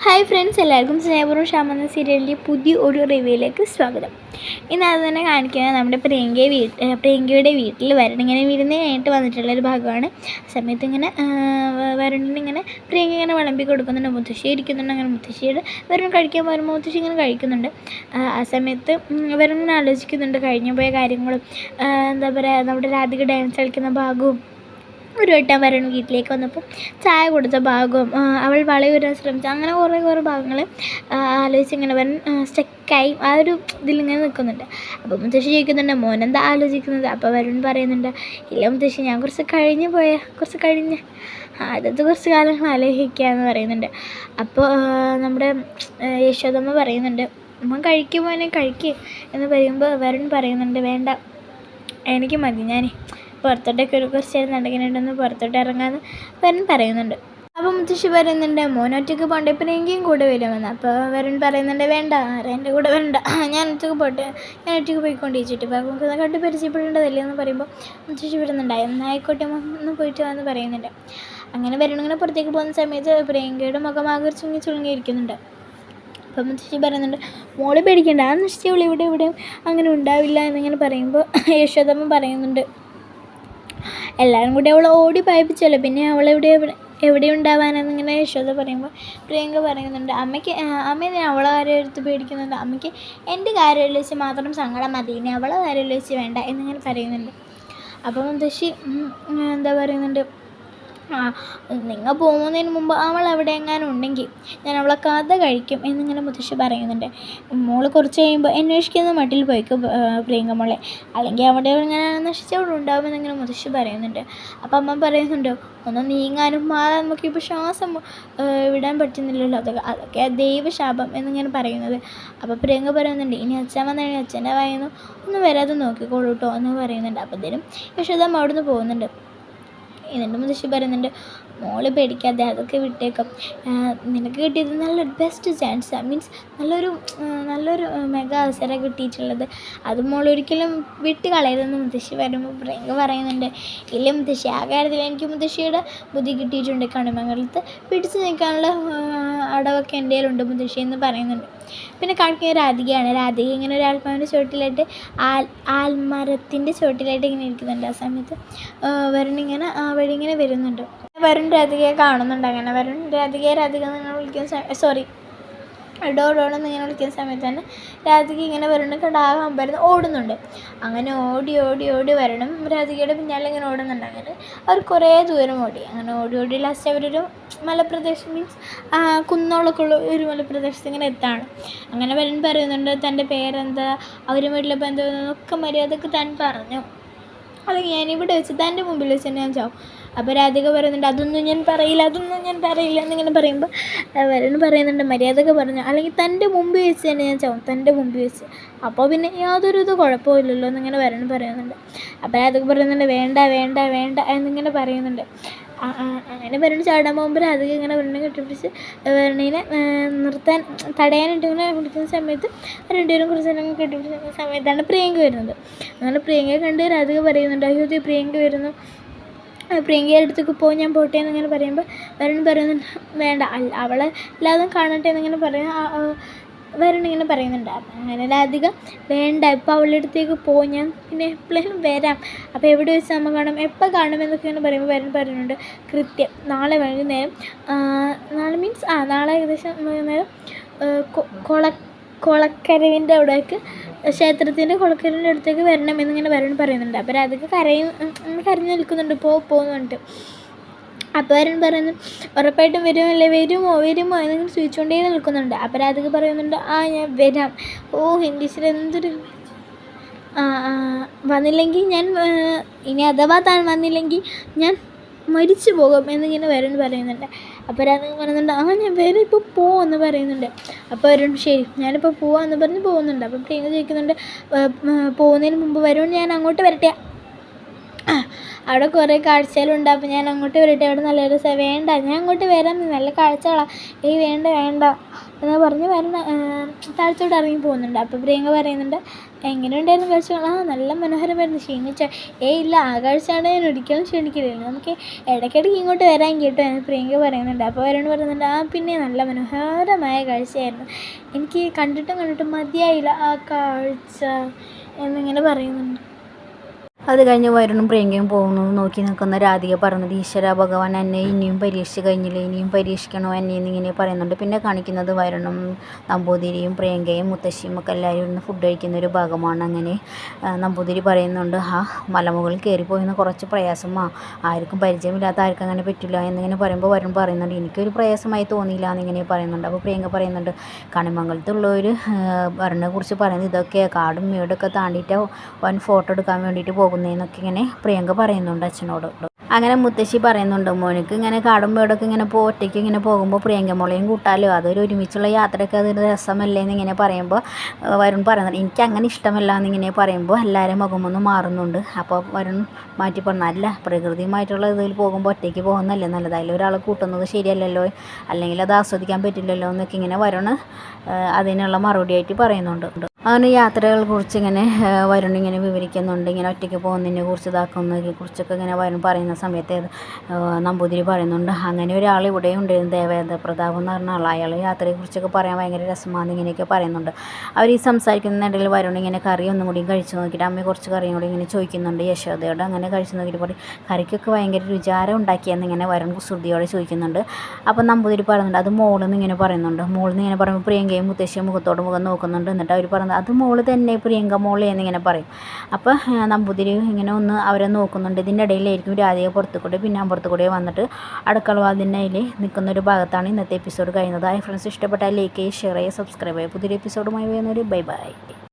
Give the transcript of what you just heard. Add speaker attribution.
Speaker 1: Hi friends, എല്ലാവർക്കും സ്നേഹപൂർവ്വം ഷാമ എന്ന സീരിയലിൻ്റെ പുതിയ ഒരു റിവ്യൂയിലേക്ക് സ്വാഗതം. ഇന്ന് അത് തന്നെ കാണിക്കുന്നത് നമ്മുടെ പ്രിയങ്കയുടെ വീട്ടിൽ വരുൺ ഇങ്ങനെ വിരുന്നിനായിട്ട് വന്നിട്ടുള്ളൊരു ഭാഗമാണ്. സമയത്ത് ഇങ്ങനെ വരുണിനിങ്ങനെ പ്രിയങ്ക ഇങ്ങനെ വിളമ്പി കൊടുക്കുന്നുണ്ട്. മുത്തശ്ശി ഇരിക്കുന്നുണ്ട്. അങ്ങനെ മുത്തശ്ശിയുടെ വരുൺ കഴിക്കാൻ വരുമ്പോൾ മുത്തശ്ശി ഇങ്ങനെ കഴിക്കുന്നുണ്ട്. ആ സമയത്ത് വരുൺ ഇങ്ങനെ ആലോചിക്കുന്നുണ്ട് കഴിഞ്ഞു പോയ കാര്യങ്ങളും, എന്താ പറയുക, നമ്മുടെ രാധിക ഡാൻസ് കളിക്കുന്ന ഭാഗവും, ഒരു വട്ടം വരുൺ വീട്ടിലേക്ക് വന്നപ്പോൾ ചായ കൊടുത്ത ഭാഗവും, അവൾ വളയുരാൻ ശ്രമിച്ചു, അങ്ങനെ കുറേ ഭാഗങ്ങൾ ആലോചിച്ച് ഇങ്ങനെ വരുൺ സ്റ്റക്കായി ആ ഒരു ഇതിലിങ്ങനെ നിൽക്കുന്നുണ്ട്. അപ്പോൾ മുത്തശ്ശി ചോദിക്കുന്നുണ്ട്, മോനെന്താ ആലോചിക്കുന്നത്? അപ്പോൾ വരുൺ പറയുന്നുണ്ട്, ഇല്ല മുത്തശ്ശി, ഞാൻ കുറച്ച് കഴിഞ്ഞ് ആദ്യത്തെ കുറച്ച് കാലങ്ങൾ ആലോചിക്കുക പറയുന്നുണ്ട്. അപ്പോൾ നമ്മുടെ യശോദമ്മ പറയുന്നുണ്ട്, അമ്മ കഴിക്കുമ്പോൾ കഴിക്കുക എന്ന് പറയുമ്പോൾ വരുൺ പറയുന്നുണ്ട്, വേണ്ട, എനിക്ക് മതി, ഞാൻ പുറത്തോട്ടൊക്കെ കുറച്ച് നേരം നടക്കുന്നുണ്ടെന്ന് പുറത്തോട്ട് ഇറങ്ങാമെന്ന് വരുൺ പറയുന്നുണ്ട്. അപ്പോൾ മുത്തശ്ശി പറയുന്നുണ്ട്, മോനൊറ്റയ്ക്ക് പോകണ്ടേ, പ്രിയങ്കയും കൂടെ വരുമെന്ന്. അപ്പോൾ വരുൺ പറയുന്നുണ്ട്, വേണ്ട, എൻ്റെ കൂടെ വരണ്ട, ഞാൻ ഒറ്റയ്ക്ക് പോട്ടെ, ഞാൻ ഒറ്റയ്ക്ക് പോയിക്കൊണ്ടിരിച്ചിട്ട് ഇപ്പോൾ നമുക്ക് കണ്ട് പരിചയപ്പെടേണ്ടതല്ലേ എന്ന് പറയുമ്പോൾ മുത്തശ്ശി വരുന്നുണ്ട്, എന്നായിക്കോട്ടെ ഒന്ന് പോയിട്ട് വന്ന് പറയുന്നുണ്ട്. അങ്ങനെ വരുണിങ്ങനെ പുറത്തേക്ക് പോകുന്ന സമയത്ത് പ്രിയങ്കയുടെ മുഖമാകെ ചുളുങ്ങിയിരിക്കുന്നുണ്ട്. അപ്പം മുത്തശ്ശി പറയുന്നുണ്ട്, മോള് പേടിക്കണ്ട, ആ നിശ്ചയമുള്ള ഇവിടെയും അങ്ങനെ ഉണ്ടാവില്ല എന്നിങ്ങനെ പറയുമ്പോൾ യശോദമ്മ പറയുന്നുണ്ട്, എല്ലാവരും കൂടി അവൾ ഓടി പായിപ്പിച്ചല്ലോ, പിന്നെ എവിടെ ഉണ്ടാവാനെന്നിങ്ങനെ യശോദ പറയുമ്പോൾ പ്രിയങ്ക പറയുന്നുണ്ട്, അമ്മ അവളെ കാര്യം എടുത്ത് പേടിക്കുന്നുണ്ട്, അമ്മയ്ക്ക് എൻ്റെ കാര്യം വെച്ച് മാത്രം സങ്കടം മതി, ഇനി അവളെ കാര്യം വെച്ച് വേണ്ട എന്നിങ്ങനെ പറയുന്നുണ്ട്. അപ്പോൾ മുത്തശ്ശി എന്താ പറയുന്നുണ്ട്, നിങ്ങൾ പോകുന്നതിന് മുമ്പ് അവൾ എവിടെ എങ്ങാനും ഉണ്ടെങ്കിൽ ഞാൻ അവളെ കഥ കഴിക്കും എന്നിങ്ങനെ മുത്തശ്ശി പറയുന്നുണ്ട്. മോൾ കുറച്ച് കഴിയുമ്പോൾ അന്വേഷിക്കുന്ന മട്ടിൽ പോയിക്കും പ്രിയങ്ക മോളെ, അല്ലെങ്കിൽ അവിടെ ഇങ്ങനെ നശിച്ചവിടെ ഉണ്ടാവുമെന്നിങ്ങനെ മുത്തശ്ശി പറയുന്നുണ്ട്. അപ്പം അമ്മ പറയുന്നുണ്ട്, ഒന്ന് നീങ്ങാനും മാറാൻ നോക്കിയപ്പോൾ ശ്വാസം വിടാൻ പറ്റുന്നില്ലല്ലോ, അതൊക്കെ ദൈവശാപം എന്നിങ്ങനെ പറയുന്നത്. അപ്പോൾ പ്രിയങ്ക പറയുന്നുണ്ട്, ഇനി അച്ഛൻ വന്നാൽ അച്ഛൻ്റെ വായന്ന് ഒന്നും വരാതെ നോക്കിക്കോളൂ കേട്ടോ എന്ന് പറയുന്നുണ്ട്. അപ്പോഴത്തേനും യശോദമ്മ അവിടുന്ന് പോകുന്നുണ്ട്. എന്നിട്ട് മുത്തശ്ശി പറയുന്നുണ്ട്, മോള് പേടിക്കാതെ, അതൊക്കെ വിട്ടേക്കും, നിനക്ക് കിട്ടിയത് നല്ലൊരു ബെസ്റ്റ് ചാൻസ്, മീൻസ് നല്ലൊരു മെഗാ അവസരം കിട്ടിയിട്ടുള്ളത്, അത് മോളൊരിക്കലും വിട്ട് കളയരുതെന്ന് മുത്തശ്ശി വരുമ്പോൾ പ്രിയങ്ക പറയുന്നുണ്ട്, ഇല്ല മുത്തശ്ശി, ആ കാര്യത്തിൽ എനിക്ക് മുത്തശ്ശിയുടെ ബുദ്ധി കിട്ടിയിട്ടുണ്ട്, കണിമംഗലത്ത് പിടിച്ചു നിൽക്കാനുള്ള അടവൊക്കെ എൻ്റെ കയ്യിലുണ്ട് മുത്തശ്ശി എന്ന് പറയുന്നുണ്ട്. പിന്നെ കാണിക്കുന്ന രാധികയാണ്. രാധിക ഇങ്ങനെ ഒരു ആൽമരത്തിൻ്റെ ചുവട്ടിലായിട്ട് ആൽമരത്തിൻ്റെ ചുവട്ടിലായിട്ട് ഇങ്ങനെ ഇരിക്കുന്നുണ്ട്. ആ സമയത്ത് വരുണിങ്ങനെ വഴി ഇങ്ങനെ വരുന്നുണ്ട്. വരുൺ രാധികയെ കാണുന്നുണ്ട്. അങ്ങനെ വരുൺ രാധിക നിങ്ങൾ വിളിക്കുന്ന ഡോന്ന് ഇങ്ങനെ വിളിക്കുന്ന സമയത്ത് തന്നെ രാധിക ഇങ്ങനെ വരുണ് കടാകാൻ വരുന്ന ഓടുന്നുണ്ട്. അങ്ങനെ ഓടി വരണം രാധികയുടെ പിന്നാലെ ഇങ്ങനെ ഓടുന്നുണ്ട്. അങ്ങനെ അവർ കുറേ ദൂരം ഓടി. അങ്ങനെ ഓടി ലാസ്റ്റ് അവരൊരു മലപ്രദേശം, മീൻസ് കുന്നോളൊക്കെ ഉള്ള ഒരു മലപ്രദേശത്ത് ഇങ്ങനെ എത്താണ്. അങ്ങനെ വരുൺ പറയുന്നുണ്ട്, തൻ്റെ പേരെന്താ, അവരുമായിട്ടുള്ള ബന്ധമൊക്കെ മര്യാദക്ക് താൻ പറഞ്ഞു, അല്ലെങ്കിൽ ഞാനിവിടെ വെച്ച് തൻ്റെ മുമ്പിൽ വെച്ച് തന്നെ ഞാൻ ചാവും. അപ്പോൾ രാധിക പറയുന്നുണ്ട്, അതൊന്നും ഞാൻ പറയില്ല എന്നിങ്ങനെ പറയുമ്പോൾ വരുൺ പറയുന്നുണ്ട്, മര്യാദക്ക് പറഞ്ഞു, അല്ലെങ്കിൽ തൻ്റെ മുമ്പിൽ വെച്ച് തന്നെ ഞാൻ ചാവും, തൻ്റെ മുമ്പിൽ വെച്ച്, അപ്പോൾ പിന്നെ യാതൊരു കുഴപ്പമില്ലല്ലോ എന്നിങ്ങനെ വരുൺ പറയുന്നുണ്ട്. അപ്പോൾ രാധിക പറയുന്നുണ്ട്, വേണ്ട എന്നിങ്ങനെ പറയുന്നുണ്ട്. അങ്ങനെ വരുൺ ചാടാൻ പോകുമ്പോൾ രാധിക ഇങ്ങനെ വരുണിനെ കെട്ടിപ്പിടിച്ച് വരുണിനെ തടയാനായിട്ട് ഇങ്ങനെ വിളിക്കുന്ന സമയത്ത് രണ്ടുപേരും കുറച്ച് നേരം കെട്ടിപ്പിടിച്ച സമയത്താണ് പ്രിയങ്ക വരുന്നത്. അങ്ങനെ പ്രിയങ്കയെ കണ്ട് രാധിക പറയുന്നുണ്ട്, അയ്യോ പ്രിയങ്ക വരുന്നു, പ്രിയങ്കയുടെ അടുത്തേക്ക് പോയി, ഞാൻ പോട്ടെ എന്നിങ്ങനെ പറയുമ്പോൾ വരുൺ പറയുന്നുണ്ട്, വേണ്ട, അവളെ എല്ലാതും കാണട്ടെ എന്നിങ്ങനെ വരുൺ ഇങ്ങനെ പറയുന്നുണ്ട്. അങ്ങനെ രാധിക, വേണ്ട, ഇപ്പോൾ അവളുടെ അടുത്തേക്ക് പോയി, ഞാൻ പിന്നെ എപ്പോഴേലും വരാം, അപ്പോൾ എവിടെ വെച്ച് നമ്മൾ കാണും, എപ്പോൾ കാണും എന്നൊക്കെ ഇങ്ങനെ പറയുമ്പോൾ വരുൺ പറയുന്നുണ്ട്, കൃത്യം നാളെ വൈകുന്നേരം, നാളെ ഏകദേശം വൈകുന്നേരം കൊളക്കരവിൻ്റെ അവിടേക്ക്, ക്ഷേത്രത്തിൻ്റെ കൊളക്കരവിൻ്റെ അടുത്തേക്ക് വരണം എന്നിങ്ങനെ വരുൺ പറയുന്നുണ്ട്. അപ്പോൾ രാധിക കരഞ്ഞു നിൽക്കുന്നുണ്ട്, പോകുന്നുണ്ട്. അപ്പോൾ വരുൺ പറയുന്നു, ഉറപ്പായിട്ടും വരുമോ എന്നിങ്ങനെ ചോദിച്ചുകൊണ്ടേ നിൽക്കുന്നുണ്ട്. അപ്പോൾ രാധിക പറയുന്നുണ്ട്, ഞാൻ വരാം. ഹിന്ദീസിൽ എന്തൊരു വന്നില്ലെങ്കിൽ ഞാൻ, ഇനി അഥവാ താൻ വന്നില്ലെങ്കിൽ ഞാൻ മരിച്ചു പോകും എന്നിങ്ങനെ വരുൺ പറയുന്നുണ്ട്. അപ്പോൾ രാധിക പറയുന്നുണ്ട്, ഞാൻ വരും, ഇപ്പോൾ പോകുമെന്ന് പറയുന്നുണ്ട്. അപ്പോൾ വരുൺ, ശരി, ഞാനിപ്പോൾ പോവാമെന്ന് പറഞ്ഞ് പോകുന്നുണ്ട്. അപ്പോൾ പ്രിയങ്ക ചോദിക്കുന്നുണ്ട്, പോകുന്നതിന് മുമ്പ് വരുൺ, ഞാൻ അങ്ങോട്ട് വരട്ടെ, അവിടെ കുറേ കാഴ്ചകളുണ്ട്, അപ്പോൾ ഞാൻ അങ്ങോട്ട് വരട്ടെ, അവിടെ നല്ല രസം, വേണ്ട, ഞാൻ അങ്ങോട്ട് വരാം, നല്ല കാഴ്ചകളാണ്, വേണ്ട എന്ന് പറഞ്ഞ് വരണ താഴത്തോട്ട് ഇറങ്ങി പോകുന്നുണ്ട്. അപ്പോൾ പ്രിയങ്ക പറയുന്നുണ്ട്, എങ്ങനെയുണ്ടായിരുന്നു കാഴ്ച? നല്ല മനോഹരമായിരുന്നു. ക്ഷീണിച്ച? ഇല്ല, ആ കാഴ്ചയാണ് ഞാൻ ഒരിക്കലും ക്ഷീണിക്കില്ല, നമുക്ക് ഇടയ്ക്കിടയ്ക്ക് ഇങ്ങോട്ട് വരാൻ കേട്ടോ എന്ന് പ്രിയങ്ക പറയുന്നുണ്ട്. അപ്പോൾ വരുൺ പറയുന്നുണ്ട്, പിന്നെ നല്ല മനോഹരമായ കാഴ്ചയായിരുന്നു, എനിക്ക് കണ്ടിട്ടും മതിയായില്ല ആ കാഴ്ച എന്നിങ്ങനെ പറയുന്നുണ്ട്.
Speaker 2: അത് കഴിഞ്ഞ് വരുണും പ്രിയങ്കയും പോകുന്നത് നോക്കി നിൽക്കുന്ന രാധിക പറയുന്നത്, ഈശ്വര ഭഗവാൻ, എന്നെ ഇനിയും പരീക്ഷിച്ച് കഴിഞ്ഞില്ല, ഇനിയും പരീക്ഷിക്കണോ എന്നെ എന്നിങ്ങനെ പറയുന്നുണ്ട്. പിന്നെ കാണിക്കുന്നത് വരുണും നമ്പൂതിരിയും പ്രിയങ്കയും മുത്തശ്ശിയും ഒക്കെ എല്ലാവരും ഇരുന്ന് ഫുഡ് കഴിക്കുന്ന ഒരു ഭാഗമാണ്. അങ്ങനെ നമ്പൂതിരി പറയുന്നുണ്ട്, മലമുകളിൽ കയറിപ്പോയെന്ന് കുറച്ച് ആർക്കും പരിചയമില്ലാത്ത ആർക്കും അങ്ങനെ പറ്റില്ല എന്നിങ്ങനെ പറയുമ്പോൾ വരുൺ പറയുന്നുണ്ട്, എനിക്കൊരു പ്രയാസമായി തോന്നിയില്ല എന്നിങ്ങനെ പറയുന്നുണ്ട്. അപ്പോൾ പ്രിയങ്ക പറയുന്നുണ്ട്, കണിമംഗലത്തുള്ളവർ വരുണിനെ കുറിച്ച് പറയുന്നത് ഇതൊക്കെ കാടും മേടൊക്കെ താണ്ടിയിട്ട് വൻ ഫോട്ടോ എടുക്കാൻ വേണ്ടിയിട്ട് പോകുന്നതെന്നൊക്കെ ഇങ്ങനെ പ്രിയങ്ക പറയുന്നുണ്ട് അച്ഛനോട്. അങ്ങനെ മുത്തശ്ശി പറയുന്നുണ്ട്, മോനിക്ക് ഇങ്ങനെ കാടും വീടൊക്കെ ഇങ്ങനെ ഒറ്റയ്ക്ക് ഇങ്ങനെ പോകുമ്പോൾ പ്രിയങ്ക മോളെയും കൂട്ടാലോ, അതൊരു ഒരുമിച്ചുള്ള യാത്രയൊക്കെ അതൊരു രസമല്ലേ എന്നിങ്ങനെ പറയുമ്പോൾ വരുൺ പറയുന്നുണ്ട്, എനിക്ക് അങ്ങനെ ഇഷ്ടമല്ല എന്നിങ്ങനെ പറയുമ്പോൾ എല്ലാവരും മുഖമൊന്നും മാറുന്നുണ്ട്. അപ്പോൾ വരുൺ മാറ്റി പറഞ്ഞു, അല്ല, പ്രകൃതിയുമായിട്ടുള്ള ഇതിൽ പോകുമ്പോൾ ഒറ്റയ്ക്ക് പോകുന്നല്ലേ നല്ലത്, അതിലൊരാൾ കൂട്ടുന്നത് ശരിയല്ലല്ലോ, അല്ലെങ്കിൽ അത് ആസ്വദിക്കാൻ പറ്റില്ലല്ലോ എന്നൊക്കെ ഇങ്ങനെ വരുൺ അതിനുള്ള മറുപടിയായിട്ട് പറയുന്നുണ്ട്. അങ്ങനെ യാത്രകളെ കുറിച്ച് ഇങ്ങനെ വരുൺ ഇങ്ങനെ വിവരിക്കുന്നുണ്ട്, ഇങ്ങനെ ഒറ്റയ്ക്ക് പോകുന്നതിനെ കുറിച്ച് ഇതാക്കുന്നതിനെ കുറിച്ചൊക്കെ ഇങ്ങനെ വരുൺ പറയുന്ന സമയത്ത് നമ്പൂതിരി പറയുന്നുണ്ട്, അങ്ങനെ ഒരാൾ ഇവിടെ ഉണ്ടായിരുന്നു, ദേവേന്ദ്ര പ്രതാപ് എന്ന് പറഞ്ഞ ആൾ, അയാൾ യാത്രയെക്കുറിച്ചൊക്കെ പറയാൻ ഭയങ്കര രസമാണ് ഇങ്ങനെയൊക്കെ പറയുന്നുണ്ട്. അവർ ഈ സംസാരിക്കുന്നതിനിടയിൽ വരുൺ ഇങ്ങനെ കറി ഒന്നും കൂടി കഴിച്ച് നോക്കിയിട്ട് അമ്മ കുറച്ച് കറിയും കൂടി ഇങ്ങനെ ചോദിക്കുന്നുണ്ട് യശോദയോട്. അങ്ങനെ കഴിച്ച് നോക്കിയിട്ട് പറയും, കറിക്കൊക്കെ ഭയങ്കര രുചിയാരം ഉണ്ടാക്കിയെന്ന് ഇങ്ങനെ വരുൺ കുസൃതിയോടെ ചോദിക്കുന്നുണ്ട്. അപ്പം നമ്പൂതിരി പറയുന്നുണ്ട്, അത് മോളെന്ന് ഇങ്ങനെ പറയുന്നുണ്ട്. മോളെന്ന് ഇങ്ങനെ പറയുമ്പോൾ പ്രിയങ്കയും മുത്തശ്ശിയും മുഖത്തോട് മുഖം നോക്കുന്നുണ്ട്. എന്നിട്ട് അവർ പറയുന്നത്, അത് മോള് തന്നെ, പ്രിയങ്ക മോളെ എന്നിങ്ങനെ പറയും. അപ്പോൾ നമ്പൂതിരി ഇങ്ങനെ ഒന്ന് അവരെ നോക്കുന്നുണ്ട്. ഇതിൻ്റെ ഇടയിലായിരിക്കും രാധിക പുറത്തു കൂടെ പിന്നെ അപ്പുറത്ത് കൂടെ വന്നിട്ട് അടുക്കളവാതിൻ്റെ അതിൽ നിൽക്കുന്ന ഒരു ഭാഗത്താണ് ഇന്നത്തെ എപ്പിസോഡ് കഴിയുന്നത്. ഫ്രണ്ട്സ്, ഇഷ്ടപ്പെട്ടാൽ ലൈക്ക് ചെയ്യുക, ഷെയർ ചെയ്യുക, സബ്സ്ക്രൈബ് ചെയ്യുക. പുതിയൊരു എപ്പിസോഡുമായി വരുന്നവർ ബൈ ബൈ.